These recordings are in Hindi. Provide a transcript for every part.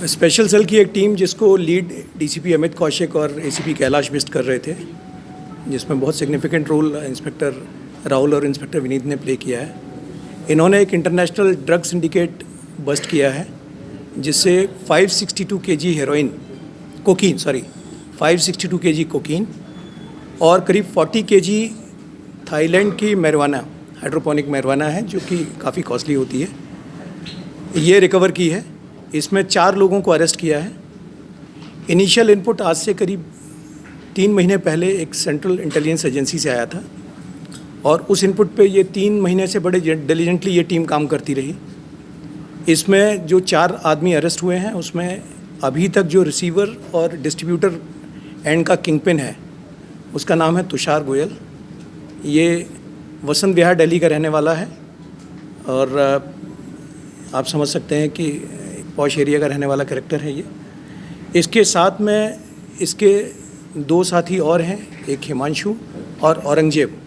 स्पेशल सेल की एक टीम जिसको लीड डीसीपी अमित कौशिक और एसीपी कैलाश बिष्ट कर रहे थे, जिसमें बहुत सिग्निफिकेंट रोल इंस्पेक्टर राहुल और इंस्पेक्टर विनीत ने प्ले किया है। इन्होंने एक इंटरनेशनल ड्रग सिंडिकेट बस्ट किया है जिससे 562 KG heroin cocaine 562 KG cocaine और करीब 40 केजी थाईलैंड की मैरिजुआना हाइड्रोपोनिक मैरिजुआना है जो कि काफ़ी कॉस्टली होती है, ये रिकवर की है। इसमें 4 लोगों को अरेस्ट किया है। इनिशियल इनपुट आज से करीब 3 महीने पहले एक सेंट्रल इंटेलिजेंस एजेंसी से आया था और उस इनपुट पे ये 3 महीने से बड़े डिलीजेंटली ये टीम काम करती रही। इसमें जो 4 आदमी अरेस्ट हुए हैं उसमें अभी तक जो रिसीवर और डिस्ट्रीब्यूटर एंड का किंगपिन है उसका नाम है तुषार गोयल। ये वसंत विहार दिल्ली का रहने वाला है और आप समझ सकते हैं कि पॉश एरिया का रहने वाला कैरेक्टर है ये। इसके साथ में इसके 2 साथी और हैं, एक हिमांशु और औरंगजेब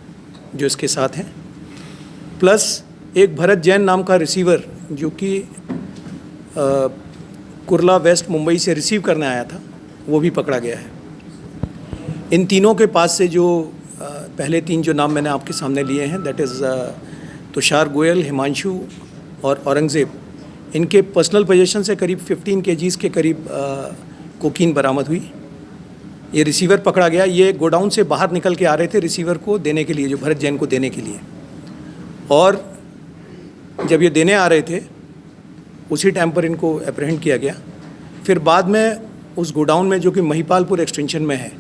जो इसके साथ हैं, प्लस एक भरत जैन नाम का रिसीवर जो कि कुर्ला वेस्ट मुंबई से रिसीव करने आया था, वो भी पकड़ा गया है। इन तीनों के पास से जो पहले 3 जो नाम मैंने आपके सामने लिए हैं, दैट इज़ तुषार गोयल, हिमांशु और औरंगजेब, इनके पर्सनल पोजीशन से करीब 15 केजीज़ के करीब कोकीन बरामद हुई। ये रिसीवर पकड़ा गया। ये गोडाउन से बाहर निकल के आ रहे थे रिसीवर को देने के लिए, जो भरत जैन को देने के लिए, और जब ये देने आ रहे थे उसी टाइम पर इनको एप्रहेंड किया गया। फिर बाद में उस गोडाउन में जो कि महिपालपुर एक्सटेंशन में है,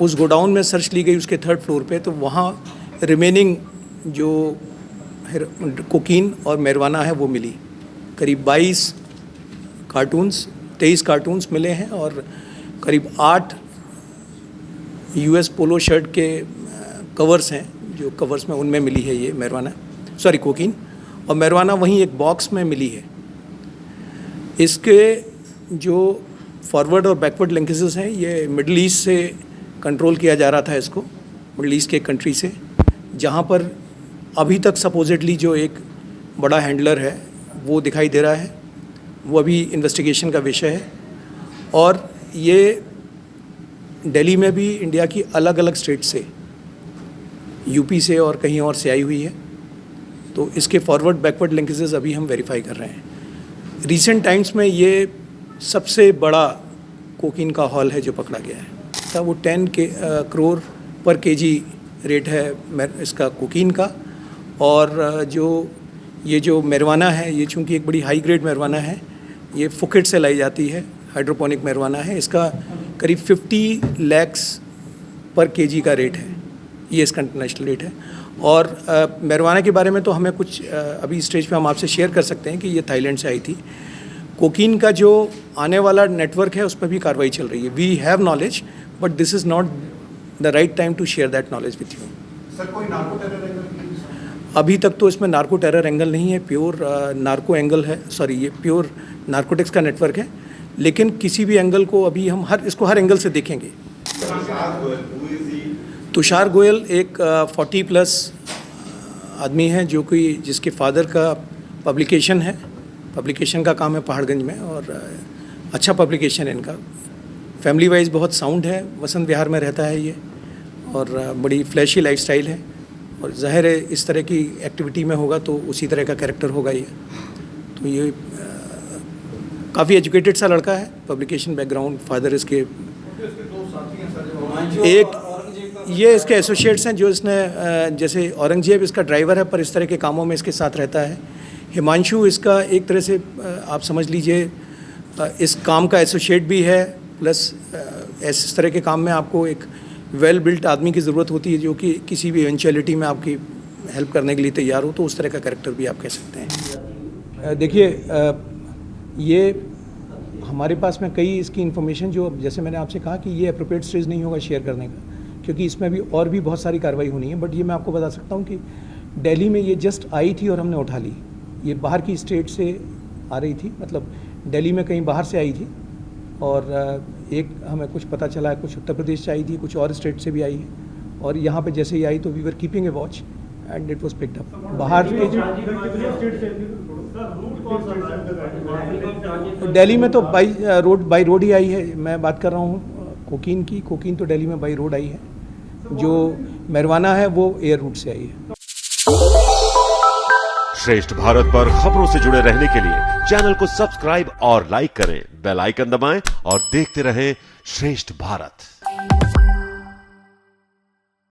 उस गोडाउन में सर्च ली गई उसके 3rd फ्लोर पे, तो वहाँ रिमेनिंग जो कोकीन और मैरिजुआना है वो मिली। करीब 23 कार्टून्स मिले हैं और करीब 8 यूएस पोलो शर्ट के कवर्स हैं, जो कवर्स में उनमें मिली है ये कोकीन, और मैरिजुआना वहीं एक बॉक्स में मिली है। इसके जो फॉरवर्ड और बैकवर्ड लिंकेजेस हैं, ये मिडल ईस्ट से कंट्रोल किया जा रहा था इसको, मिडल ईस्ट के कंट्री से, जहाँ पर अभी तक सपोजिटली जो एक बड़ा हैंडलर है वो दिखाई दे रहा है, वो अभी इन्वेस्टिगेशन का विषय है। और ये दिल्ली में भी इंडिया की अलग अलग स्टेट से, यूपी से और कहीं और से आई हुई है, तो इसके फॉरवर्ड बैकवर्ड लिंकेजेस अभी हम वेरीफाई कर रहे हैं। रीसेंट टाइम्स में ये सबसे बड़ा कोकीन का हॉल है जो पकड़ा गया है, तो वो 10 करोड़ पर केजी रेट है इसका कोकीन का। और जो मैरिजुआना है, ये चूँकि एक बड़ी हाई ग्रेड मैरिजुआना है, ये फुकेट से लाई जाती है, हाइड्रोपोनिक मैरिजुआना है, इसका करीब 50 लाख पर केजी का रेट है, ये इसका इंटरनेशनल रेट है। और मैरिजुआना के बारे में तो हमें कुछ अभी स्टेज पे हम आपसे शेयर कर सकते हैं कि ये थाईलैंड से आई थी। कोकीन का जो आने वाला नेटवर्क है उस पर भी कार्रवाई चल रही है। We have knowledge but this is not the right time to share that knowledge with you. Sir, कोई नार्को टेरर एंगल? अभी तक तो इसमें नार्को टेरर एंगल नहीं है, प्योर नार्को एंगल है, ये प्योर नार्कोटिक्स का नेटवर्क है। लेकिन किसी भी एंगल को अभी हम इसको हर एंगल से देखेंगे। तुषार गोयल एक 40+ आदमी है जो कि जिसके फादर का पब्लिकेशन का काम है पहाड़गंज में, और अच्छा पब्लिकेशन है इनका। फैमिली वाइज बहुत साउंड है, वसंत विहार में रहता है ये, और बड़ी फ्लैशी लाइफस्टाइल है, और ज़ाहिर है इस तरह की एक्टिविटी में होगा तो उसी तरह का कैरेक्टर होगा ये। तो ये काफ़ी एजुकेटेड सा लड़का है, पब्लिकेशन बैकग्राउंड, फादर इसके एक ये इसके एसोसिएट्स हैं जो इसने जैसे औरंगजेब इसका ड्राइवर है पर इस तरह के कामों में इसके साथ रहता है। हिमांशु इसका एक तरह से आप समझ लीजिए इस काम का एसोसिएट भी है, प्लस इस तरह के काम में आपको एक वेल बिल्ट आदमी की ज़रूरत होती है जो कि किसी भी इवेंचुअलिटी में आपकी हेल्प करने के लिए तैयार हो, तो उस तरह का कैरेक्टर भी आप कह सकते हैं। देखिए, ये हमारे पास में कई इसकी इन्फॉर्मेशन जो जैसे मैंने आपसे कहा कि ये अप्रोप्रिएट स्टेज नहीं होगा शेयर करने का, क्योंकि इसमें भी और भी बहुत सारी कार्रवाई होनी है। बट ये मैं आपको बता सकता हूँ कि दिल्ली में ये जस्ट आई थी और हमने उठा ली। ये बाहर की स्टेट से आ रही थी, मतलब दिल्ली में कहीं बाहर से आई थी, और एक हमें कुछ पता चला है कुछ उत्तर प्रदेश से आई थी, कुछ और स्टेट से भी आई है, और यहाँ पे जैसे ही आई तो we were keeping a watch and it was picked up. बाहर के दिल्ली में तो बाई रोड ही आई है। मैं बात कर रहा हूँ कोकीन की। कोकीन तो दिल्ली में बाई रोड आई है, जो मैरिजुआना है वो एयर रूट से आई है। श्रेष्ठ भारत पर खबरों से जुड़े रहने के लिए चैनल को सब्सक्राइब और लाइक करें, बेल आइकन दबाएं और देखते रहें श्रेष्ठ भारत।